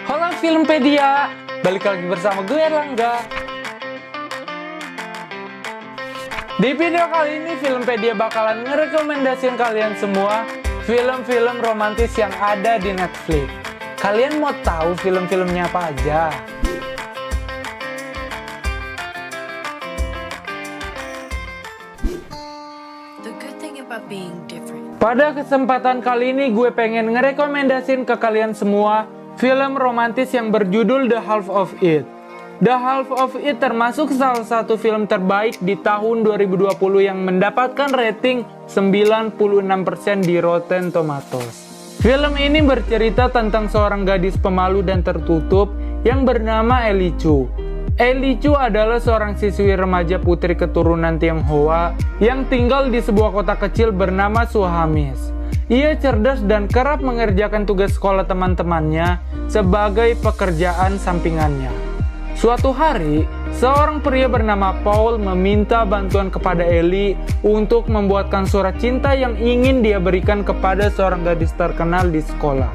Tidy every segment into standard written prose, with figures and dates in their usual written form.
Halo Filmpedia, balik lagi bersama gue Erlangga. Di video kali ini Filmpedia bakalan ngerekomendasiin kalian semua film-film romantis yang ada di Netflix. Kalian mau tahu film-filmnya apa aja? Pada kesempatan kali ini gue pengen ngerekomendasiin ke kalian semua film romantis yang berjudul The Half of It. The Half of It termasuk salah satu film terbaik di tahun 2020 yang mendapatkan rating 96% di Rotten Tomatoes. Film ini bercerita tentang seorang gadis pemalu dan tertutup yang bernama Ellie Chu. Ellie Chu adalah seorang siswi remaja putri keturunan Tionghoa yang tinggal di sebuah kota kecil bernama Suhamis. Ia cerdas dan kerap mengerjakan tugas sekolah teman-temannya sebagai pekerjaan sampingannya. Suatu hari, seorang pria bernama Paul meminta bantuan kepada Ellie untuk membuatkan surat cinta yang ingin dia berikan kepada seorang gadis terkenal di sekolah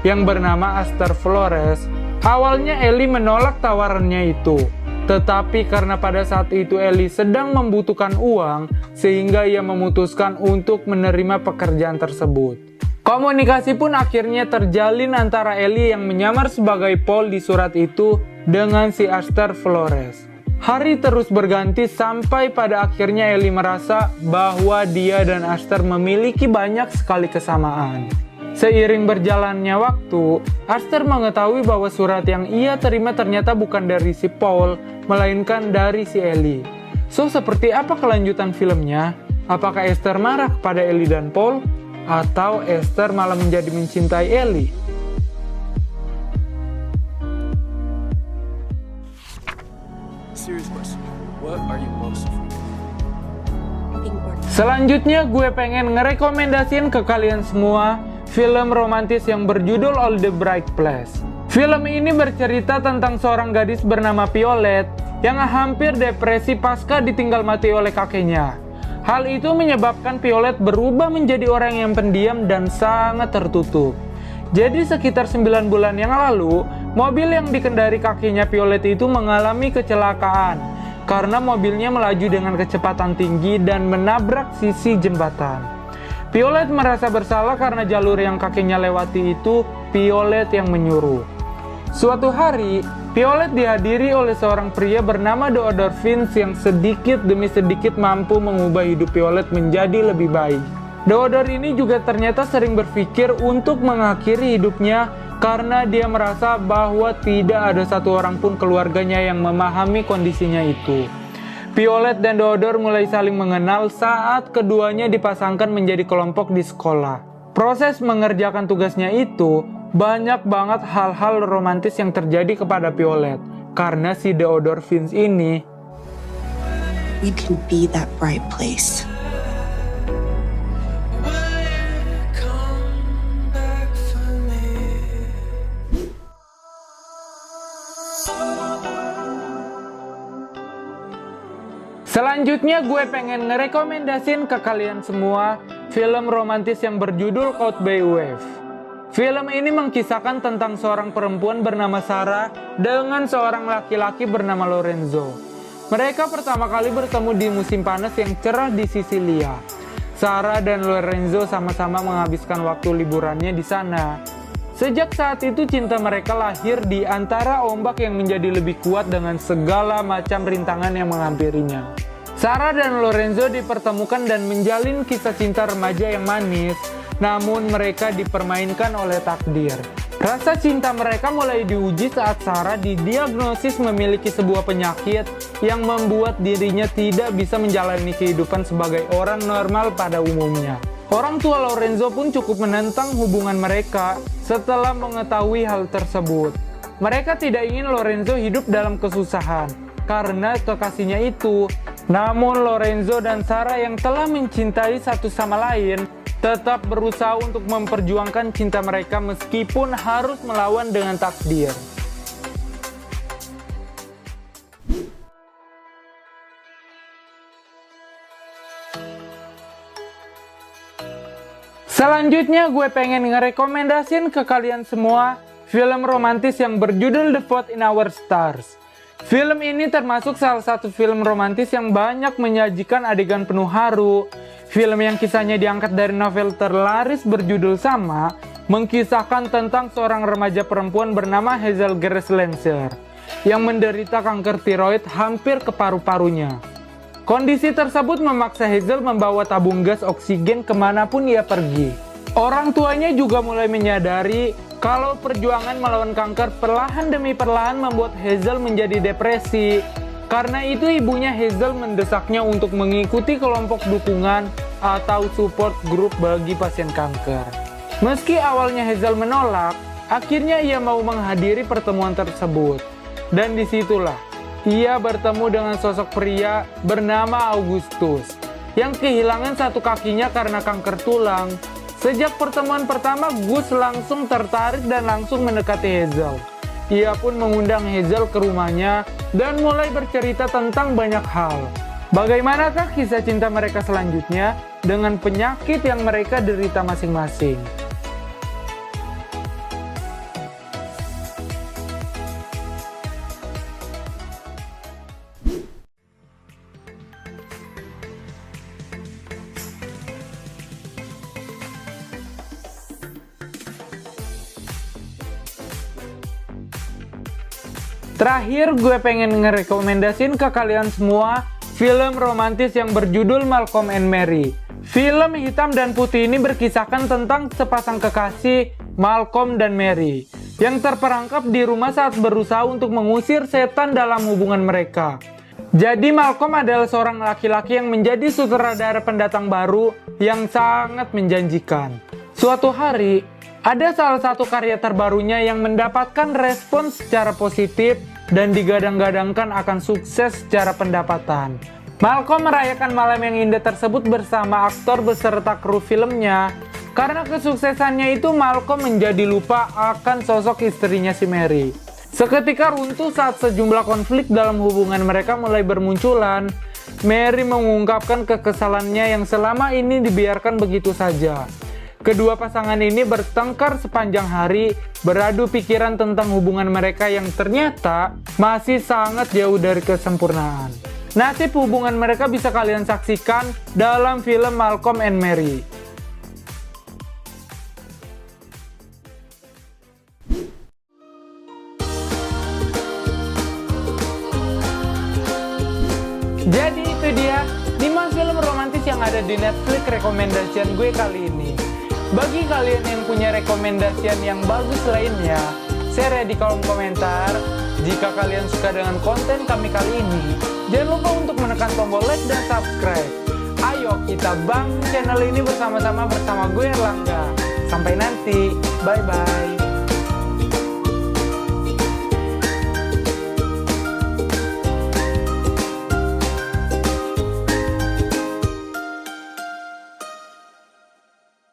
yang bernama Esther Flores. Awalnya Ellie menolak tawarannya itu, tetapi karena pada saat itu Ellie sedang membutuhkan uang, sehingga ia memutuskan untuk menerima pekerjaan tersebut. Komunikasi pun akhirnya terjalin antara Ellie yang menyamar sebagai Paul di surat itu dengan si Esther Flores. Hari terus berganti sampai pada akhirnya Ellie merasa bahwa dia dan Esther memiliki banyak sekali kesamaan. Seiring berjalannya waktu, Esther mengetahui bahwa surat yang ia terima ternyata bukan dari si Paul, melainkan dari si Ellie. So, seperti apa kelanjutan filmnya? Apakah Esther marah kepada Ellie dan Paul? Atau Esther malah menjadi mencintai Ellie? Selanjutnya gue pengen ngerekomendasiin ke kalian semua film romantis yang berjudul All the Bright Place. Film ini bercerita tentang seorang gadis bernama Violet yang hampir depresi pasca ditinggal mati oleh kakeknya. Hal itu menyebabkan Violet berubah menjadi orang yang pendiam dan sangat tertutup. Jadi sekitar 9 bulan yang lalu, mobil yang dikendari kakeknya Violet itu mengalami kecelakaan karena mobilnya melaju dengan kecepatan tinggi dan menabrak sisi jembatan. Violet merasa bersalah karena jalur yang kakeknya lewati itu Violet yang menyuruh. Suatu hari, Violet dihadiri oleh seorang pria bernama Theodore Vince yang sedikit demi sedikit mampu mengubah hidup Violet menjadi lebih baik. Theodore ini juga ternyata sering berpikir untuk mengakhiri hidupnya karena dia merasa bahwa tidak ada satu orang pun keluarganya yang memahami kondisinya itu. Violet dan Theodore mulai saling mengenal saat keduanya dipasangkan menjadi kelompok di sekolah. Proses mengerjakan tugasnya itu, banyak banget hal-hal romantis yang terjadi kepada Violet. Karena si Theodore Vince ini, we can be that bright place. Selanjutnya gue pengen ngerekomendasiin ke kalian semua film romantis yang berjudul Caught by Wave. Film ini mengkisahkan tentang seorang perempuan bernama Sarah dengan seorang laki-laki bernama Lorenzo. Mereka pertama kali bertemu di musim panas yang cerah di Sisilia. Sarah dan Lorenzo sama-sama menghabiskan waktu liburannya di sana. Sejak saat itu cinta mereka lahir di antara ombak yang menjadi lebih kuat dengan segala macam rintangan yang menghampirinya. Sarah dan Lorenzo dipertemukan dan menjalin kisah cinta remaja yang manis, namun mereka dipermainkan oleh takdir. Rasa cinta mereka mulai diuji saat Sarah didiagnosis memiliki sebuah penyakit yang membuat dirinya tidak bisa menjalani kehidupan sebagai orang normal pada umumnya. Orang tua Lorenzo pun cukup menentang hubungan mereka setelah mengetahui hal tersebut. Mereka tidak ingin Lorenzo hidup dalam kesusahan karena kekasihnya itu. Namun Lorenzo dan Sarah yang telah mencintai satu sama lain tetap berusaha untuk memperjuangkan cinta mereka meskipun harus melawan dengan takdir. Selanjutnya gue pengen ngerekomendasiin ke kalian semua film romantis yang berjudul The Fault in Our Stars. Film ini termasuk salah satu film romantis yang banyak menyajikan adegan penuh haru. Film yang kisahnya diangkat dari novel terlaris berjudul sama, mengkisahkan tentang seorang remaja perempuan bernama Hazel Grace Lancer yang menderita kanker tiroid hampir ke paru-parunya. Kondisi tersebut memaksa Hazel membawa tabung gas oksigen kemanapun ia pergi. Orang tuanya juga mulai menyadari kalau perjuangan melawan kanker perlahan demi perlahan membuat Hazel menjadi depresi. Karena itu ibunya Hazel mendesaknya untuk mengikuti kelompok dukungan atau support group bagi pasien kanker. Meski awalnya Hazel menolak, akhirnya ia mau menghadiri pertemuan tersebut. Dan disitulah ia bertemu dengan sosok pria bernama Augustus yang kehilangan satu kakinya karena kanker tulang. Sejak pertemuan pertama, Gus langsung tertarik dan langsung mendekati Hazel. Ia pun mengundang Hazel ke rumahnya dan mulai bercerita tentang banyak hal. Bagaimanakah kisah cinta mereka selanjutnya dengan penyakit yang mereka derita masing-masing? Terakhir, gue pengen ngerekomendasiin ke kalian semua film romantis yang berjudul Malcolm and Mary. Film hitam dan putih ini berkisahkan tentang sepasang kekasih Malcolm dan Mary yang terperangkap di rumah saat berusaha untuk mengusir setan dalam hubungan mereka. Jadi Malcolm adalah seorang laki-laki yang menjadi sutradara pendatang baru yang sangat menjanjikan. Suatu hari, ada salah satu karya terbarunya yang mendapatkan respons secara positif dan digadang-gadangkan akan sukses secara pendapatan. Malcolm merayakan malam yang indah tersebut bersama aktor beserta kru filmnya. Karena kesuksesannya itu, Malcolm menjadi lupa akan sosok istrinya si Mary. Seketika runtuh saat sejumlah konflik dalam hubungan mereka mulai bermunculan. Mary mengungkapkan kekesalannya yang selama ini dibiarkan begitu saja. Kedua pasangan ini bertengkar sepanjang hari, beradu pikiran tentang hubungan mereka yang ternyata masih sangat jauh dari kesempurnaan. Nasib hubungan mereka bisa kalian saksikan dalam film Malcolm and Mary. Jadi itu dia 5 film romantis yang ada di Netflix rekomendasian gue kali ini. Bagi kalian yang punya rekomendasian yang bagus lainnya, share ya di kolom komentar. Jika kalian suka dengan konten kami kali ini, jangan lupa untuk menekan tombol like dan subscribe. Ayo kita bangun channel ini bersama-sama bersama gue Erlangga. Sampai nanti, bye-bye.